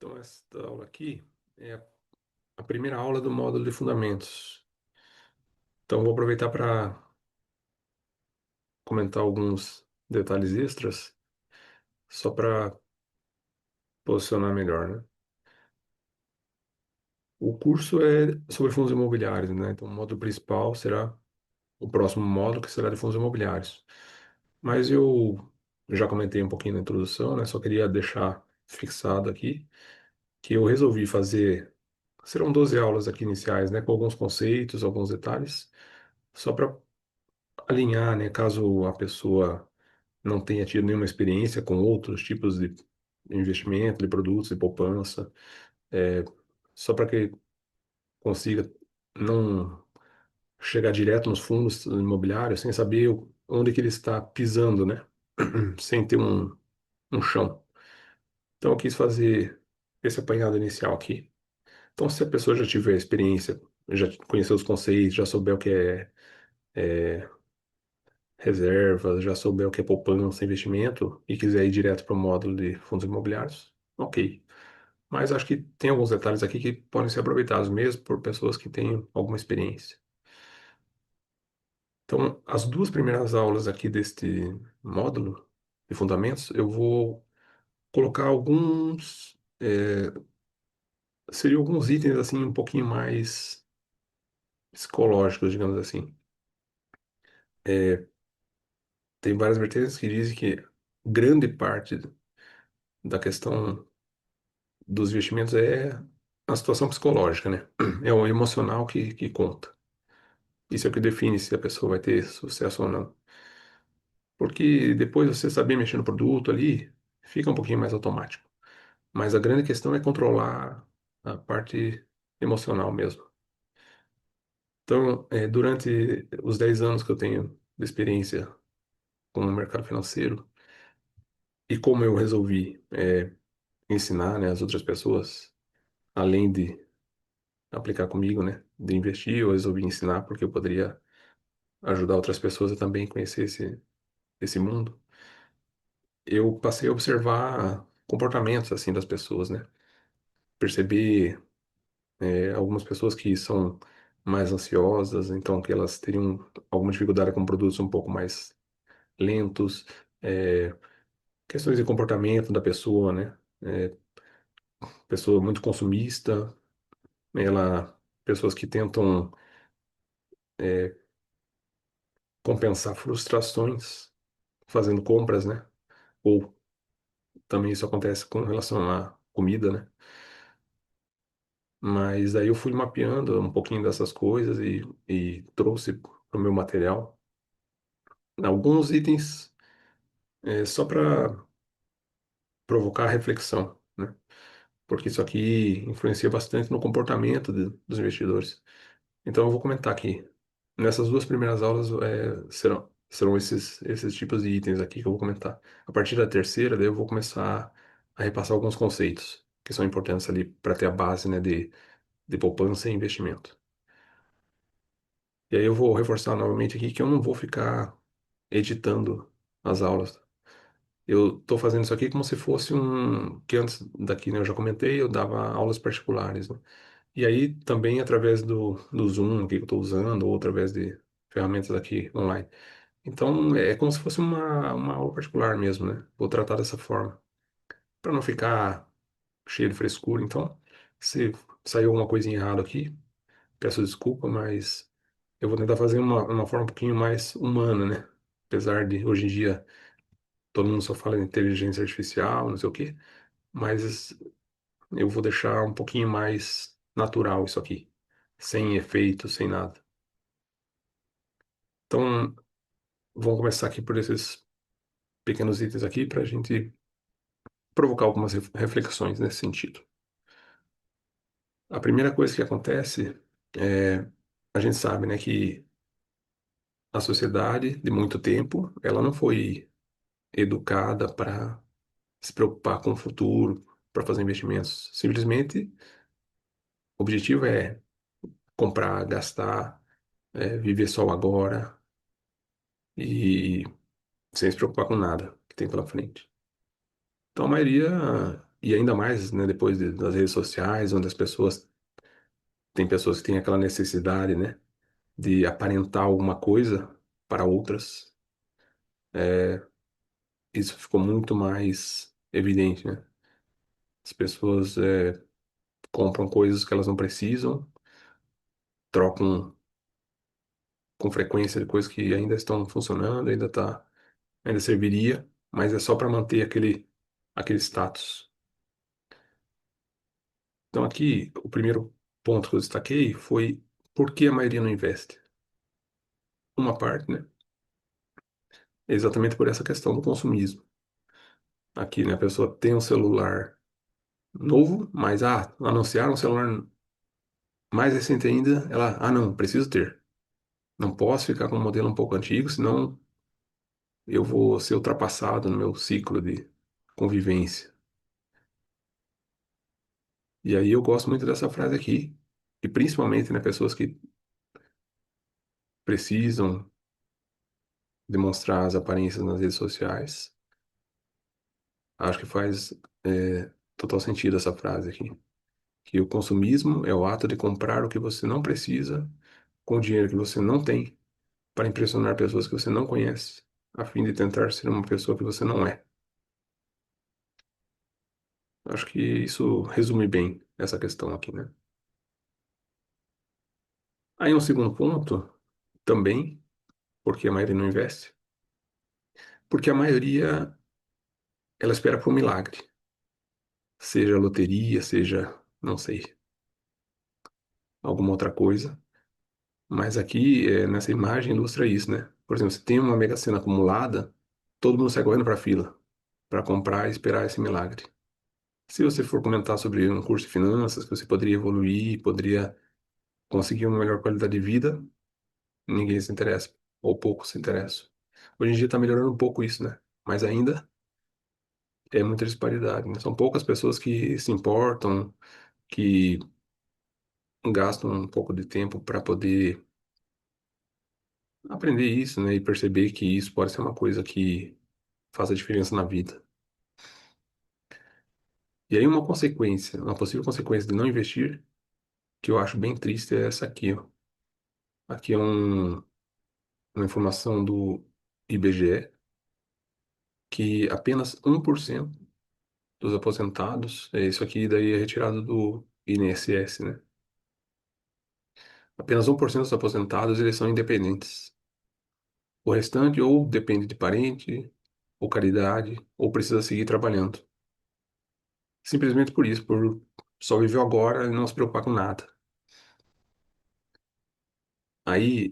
Então, esta aula aqui é a primeira aula do módulo de fundamentos. Então, vou aproveitar para comentar alguns detalhes extras, só para posicionar melhor, né? O curso é sobre fundos imobiliários, né? Então, o módulo principal será o próximo módulo, que será de fundos imobiliários. Mas eu já comentei um pouquinho na introdução, né? Só queria deixar fixado aqui que eu resolvi fazer. Serão 12 aulas aqui iniciais, né? Com alguns conceitos, alguns detalhes, só para alinhar, né, caso a pessoa não tenha tido nenhuma experiência com outros tipos de investimento, de produtos, de poupança, é, só para que consiga não chegar direto nos fundos imobiliários sem saber onde que ele está pisando, né, sem ter um chão. Então, eu quis fazer esse apanhado inicial aqui. Então, se a pessoa já tiver experiência, já conhecer os conceitos, já souber o que é reservas, já souber o que é poupança, investimento e quiser ir direto para o módulo de fundos imobiliários, ok. Mas acho que tem alguns detalhes aqui que podem ser aproveitados mesmo por pessoas que tenham alguma experiência. Então, as duas primeiras aulas aqui deste módulo de fundamentos, eu vou colocar alguns, seriam alguns itens assim um pouquinho mais psicológicos, digamos assim. É, tem várias vertentes que dizem que grande parte da questão dos investimentos é a situação psicológica, né? É o emocional que conta. Isso é o que define se a pessoa vai ter sucesso ou não. Porque depois você saber mexer no produto ali, fica um pouquinho mais automático. Mas a grande questão é controlar a parte emocional mesmo. Então, durante os 10 anos que eu tenho de experiência com o mercado financeiro, e como eu resolvi ensinar, né, as outras pessoas, além de aplicar comigo, né, de investir, eu resolvi ensinar porque eu poderia ajudar outras pessoas a também conhecer esse mundo, eu passei a observar comportamentos assim das pessoas, né? Percebi algumas pessoas que são mais ansiosas, então que elas teriam alguma dificuldade com produtos um pouco mais lentos, é, questões de comportamento da pessoa, né? É, pessoa muito consumista, pessoas que tentam compensar frustrações fazendo compras, né? Ou também isso acontece com relação à comida, né? Mas aí eu fui mapeando um pouquinho dessas coisas e trouxe para o meu material alguns itens só para provocar reflexão, né? Porque isso aqui influencia bastante no comportamento dos investidores. Então eu vou comentar aqui. Nessas duas primeiras aulas serão esses tipos de itens aqui que eu vou comentar. A partir da terceira, daí eu vou começar a repassar alguns conceitos que são importantes ali para ter a base, né, de poupança e investimento. E aí eu vou reforçar novamente aqui que eu não vou ficar editando as aulas. Eu estou fazendo isso aqui como se fosse que antes daqui, né, eu já comentei, eu dava aulas particulares, né? E aí também através do Zoom que eu estou usando, ou através de ferramentas aqui online. Então é como se fosse uma aula particular mesmo, né? Vou tratar dessa forma, para não ficar cheio de frescura. Então, se saiu alguma coisinha errada aqui, peço desculpa, mas eu vou tentar fazer uma forma um pouquinho mais humana, né? Apesar de hoje em dia todo mundo só fala em inteligência artificial, não sei o quê, mas eu vou deixar um pouquinho mais natural isso aqui, sem efeito, sem nada. Então, vamos começar aqui por esses pequenos itens aqui para a gente provocar algumas reflexões nesse sentido. A primeira coisa que acontece é, a gente sabe, né, que a sociedade de muito tempo, ela não foi educada para se preocupar com o futuro, para fazer investimentos. Simplesmente, o objetivo é comprar, gastar, viver só o agora e sem se preocupar com nada que tem pela frente. Então, a maioria. E ainda mais, né, depois das redes sociais, onde as pessoas, tem pessoas que têm aquela necessidade, né, de aparentar alguma coisa para outras, isso ficou muito mais evidente, né? As pessoas compram coisas que elas não precisam, trocam com frequência de coisas que ainda estão funcionando, ainda serviria, mas é só para manter aquele status. Então aqui, o primeiro ponto que eu destaquei foi por que a maioria não investe? Uma parte, né? É exatamente por essa questão do consumismo. Aqui, né, a pessoa tem um celular novo, mas anunciaram um celular mais recente ainda, não, preciso ter. Não posso ficar com um modelo um pouco antigo, senão eu vou ser ultrapassado no meu ciclo de convivência. E aí eu gosto muito dessa frase aqui, e principalmente, né, pessoas que precisam demonstrar as aparências nas redes sociais. Acho que faz total sentido essa frase aqui. Que o consumismo é o ato de comprar o que você não precisa com o dinheiro que você não tem para impressionar pessoas que você não conhece, a fim de tentar ser uma pessoa que você não é. Acho que isso resume bem essa questão aqui, né? Aí um segundo ponto, também, porque a maioria não investe, porque a maioria ela espera por um milagre, seja loteria, seja, não sei, alguma outra coisa. Mas aqui, nessa imagem, ilustra isso, né? Por exemplo, se tem uma Mega Sena acumulada, todo mundo sai correndo para a fila para comprar e esperar esse milagre. Se você for comentar sobre um curso de finanças, que você poderia evoluir, poderia conseguir uma melhor qualidade de vida, ninguém se interessa, ou pouco se interessa. Hoje em dia está melhorando um pouco isso, né? Mas ainda é muita disparidade, né? São poucas pessoas que se importam, que gastam um pouco de tempo para poder aprender isso, né? E perceber que isso pode ser uma coisa que faça diferença na vida. E aí uma consequência, uma possível consequência de não investir, que eu acho bem triste, é essa aqui, ó. Aqui é uma informação do IBGE, que apenas 1% dos aposentados, isso aqui daí é retirado do INSS, né? Apenas 1% dos aposentados, eles são independentes. O restante ou depende de parente, ou caridade, ou precisa seguir trabalhando. Simplesmente por isso, por só viver o agora e não se preocupar com nada. Aí,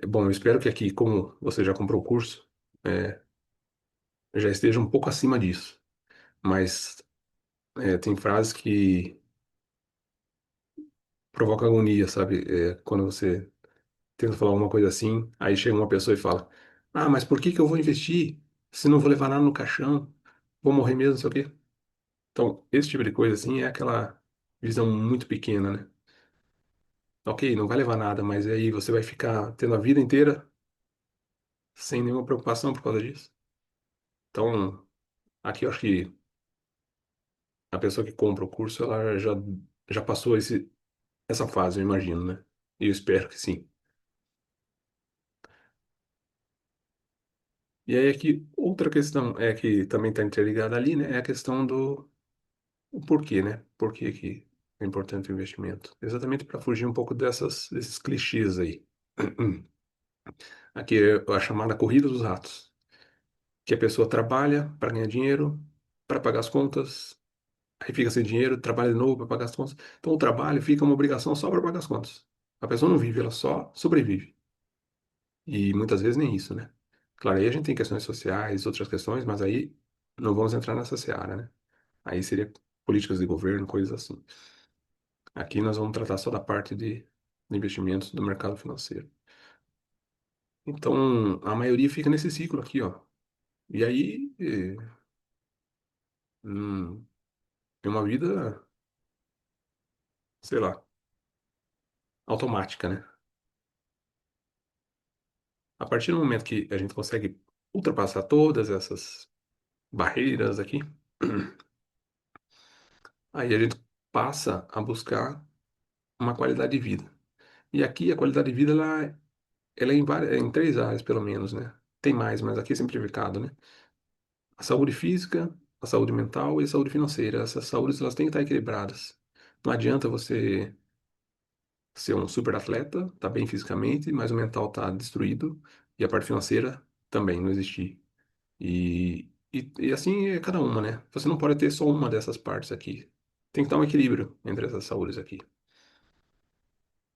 bom, eu espero que aqui, como você já comprou o curso, é, já esteja um pouco acima disso. Mas tem frases que provocam agonia, sabe? Quando você tenta falar alguma coisa assim, aí chega uma pessoa e fala: Ah, mas por que que eu vou investir se não vou levar nada no caixão? Vou morrer mesmo, não sei o quê. Então, esse tipo de coisa assim é aquela visão muito pequena, né? Ok, não vai levar nada, mas aí você vai ficar tendo a vida inteira sem nenhuma preocupação por causa disso. Então, aqui eu acho que a pessoa que compra o curso, ela já passou essa fase, eu imagino, né? E eu espero que sim. E aí aqui, outra questão que também está interligada ali, né? É a questão do o porquê, né? Por que que é importante o investimento? Exatamente para fugir um pouco desses clichês aí. Aqui é a chamada corrida dos ratos, que a pessoa trabalha para ganhar dinheiro, para pagar as contas, aí fica sem dinheiro, trabalha de novo para pagar as contas. Então o trabalho fica uma obrigação só para pagar as contas. A pessoa não vive, ela só sobrevive. E muitas vezes nem isso, né? Claro, aí a gente tem questões sociais, outras questões, mas aí não vamos entrar nessa seara, né? Aí seria políticas de governo, coisas assim. Aqui nós vamos tratar só da parte de investimentos do mercado financeiro. Então, a maioria fica nesse ciclo aqui, ó. E aí, é uma vida, sei lá, automática, né? A partir do momento que a gente consegue ultrapassar todas essas barreiras aqui, Aí a gente passa a buscar uma qualidade de vida. E aqui a qualidade de vida ela é em três áreas, pelo menos, né? Tem mais, mas aqui é simplificado, né? A saúde física, a saúde mental e a saúde financeira. Essas saúdes elas têm que estar equilibradas. Não adianta você ser um super atleta, tá bem fisicamente, mas o mental tá destruído e a parte financeira também não existir. E assim é cada uma, né? Você não pode ter só uma dessas partes aqui. Tem que estar um equilíbrio entre essas saúdes aqui.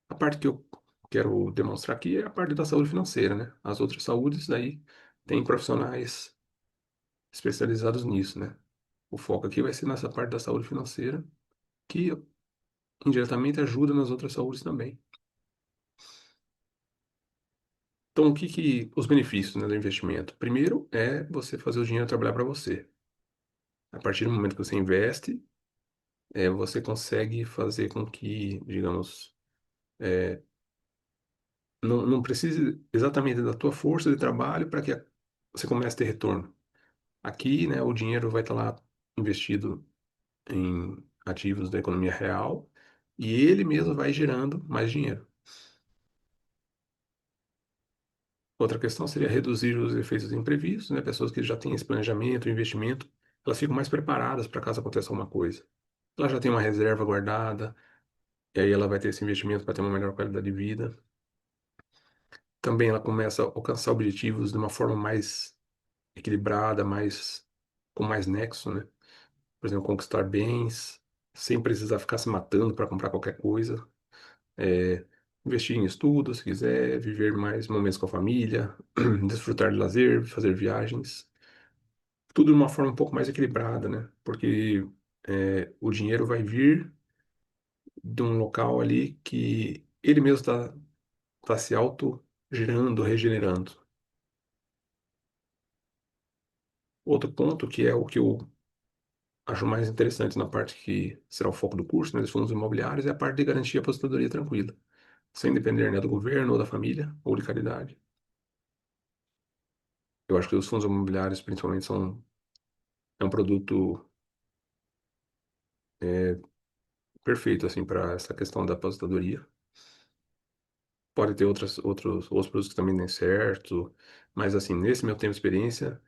A parte que eu quero demonstrar aqui é a parte da saúde financeira, né? As outras saúdes, daí tem profissionais especializados nisso, né? O foco aqui vai ser nessa parte da saúde financeira, que indiretamente ajuda nas outras saúdes também. Então, os benefícios, né, do investimento? Primeiro é você fazer o dinheiro trabalhar para você. A partir do momento que você investe, você consegue fazer com que, digamos, não precise exatamente da tua força de trabalho para que você comece a ter retorno. Aqui, né, o dinheiro vai estar lá investido em ativos da economia real e ele mesmo vai gerando mais dinheiro. Outra questão seria reduzir os efeitos imprevistos, né? Pessoas que já têm esse planejamento, investimento, elas ficam mais preparadas para caso aconteça alguma coisa. Ela já tem uma reserva guardada, e aí ela vai ter esse investimento para ter uma melhor qualidade de vida. Também ela começa a alcançar objetivos de uma forma mais equilibrada, com mais nexo, né? Por exemplo, conquistar bens, sem precisar ficar se matando para comprar qualquer coisa. É, investir em estudos, se quiser, viver mais momentos com a família, desfrutar de lazer, fazer viagens. Tudo de uma forma um pouco mais equilibrada, né? Porque o dinheiro vai vir de um local ali que ele mesmo tá se auto-gerando, regenerando. Outro ponto que é o que eu acho mais interessante na parte que será o foco do curso, né, dos fundos imobiliários, é a parte de garantia e aposentadoria tranquila, sem depender, né, do governo ou da família ou de caridade. Eu acho que os fundos imobiliários, principalmente, é um produto perfeito assim para essa questão da aposentadoria. Pode ter outros produtos que também deem certo, mas assim, nesse meu tempo de experiência,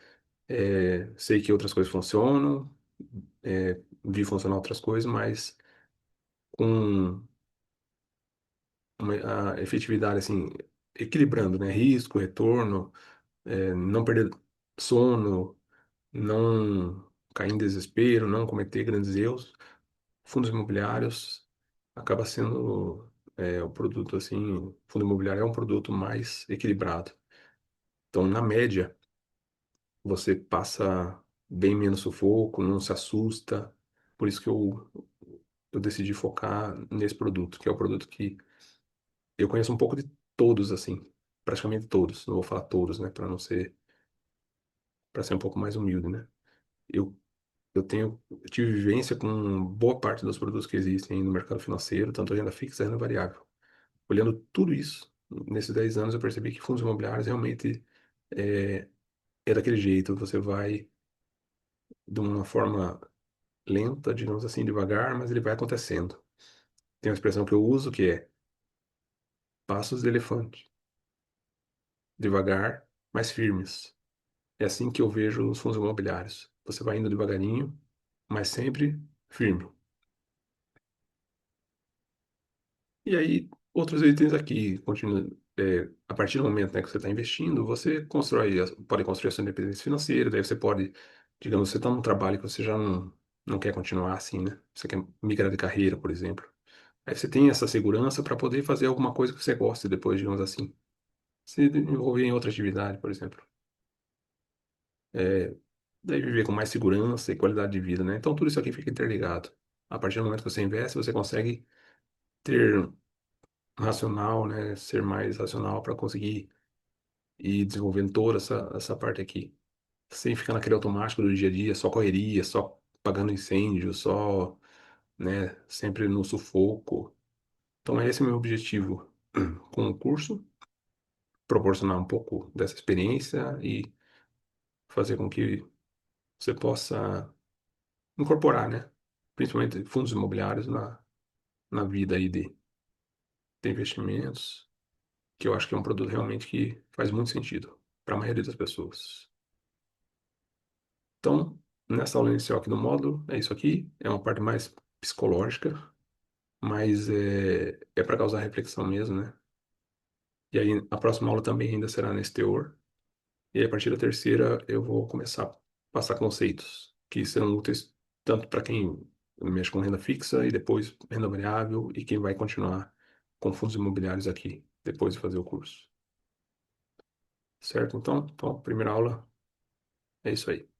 sei que outras coisas funcionam, vi funcionar outras coisas, mas com a efetividade, assim, equilibrando, né? Risco, retorno, não perder sono, não cair em desespero, não cometer grandes erros. Fundos imobiliários acaba sendo o produto, assim, fundo imobiliário é um produto mais equilibrado. Então, na média, você passa bem menos sufoco, não se assusta. Por isso que eu decidi focar nesse produto, que é o produto que eu conheço um pouco de todos, assim, praticamente todos. Não vou falar todos, né, para ser um pouco mais humilde, né? Eu, eu tive vivência com boa parte dos produtos que existem no mercado financeiro, tanto a renda fixa e a renda variável. Olhando tudo isso, nesses 10 anos eu percebi que fundos imobiliários realmente é, é daquele jeito. Você vai de uma forma lenta, digamos assim, devagar, mas ele vai acontecendo. Tem uma expressão que eu uso que é passos de elefante, devagar, mas firmes. É assim que eu vejo os fundos imobiliários. Você vai indo devagarinho, mas sempre firme. E aí, outros itens aqui, continua, a partir do momento, né, que você está investindo, você pode construir a sua independência financeira, daí você pode, digamos, você está num trabalho que você já não quer continuar assim, né? Você quer migrar de carreira, por exemplo. Aí você tem essa segurança para poder fazer alguma coisa que você goste depois, digamos assim. Se envolver em outra atividade, por exemplo. É, daí viver com mais segurança e qualidade de vida, né? Então tudo isso aqui fica interligado. A partir do momento que você investe, você consegue ter um racional, né? Ser mais racional para conseguir ir desenvolvendo toda essa parte aqui. Sem ficar naquele automático do dia a dia, só correria, só pagando incêndio, só, né? Sempre no sufoco. Então esse é o meu objetivo com o curso, proporcionar um pouco dessa experiência e fazer com que você possa incorporar, né? principalmente fundos imobiliários na vida aí de investimentos, que eu acho que é um produto realmente que faz muito sentido para a maioria das pessoas. Então, nessa aula inicial aqui do módulo, é isso aqui, é uma parte mais psicológica, mas é para causar reflexão mesmo, né? E aí, a próxima aula também ainda será nesse teor. E aí, a partir da terceira, eu vou começar a passar conceitos que serão úteis tanto para quem mexe com renda fixa e depois renda variável e quem vai continuar com fundos imobiliários aqui depois de fazer o curso. Certo? Então, a primeira aula é isso aí.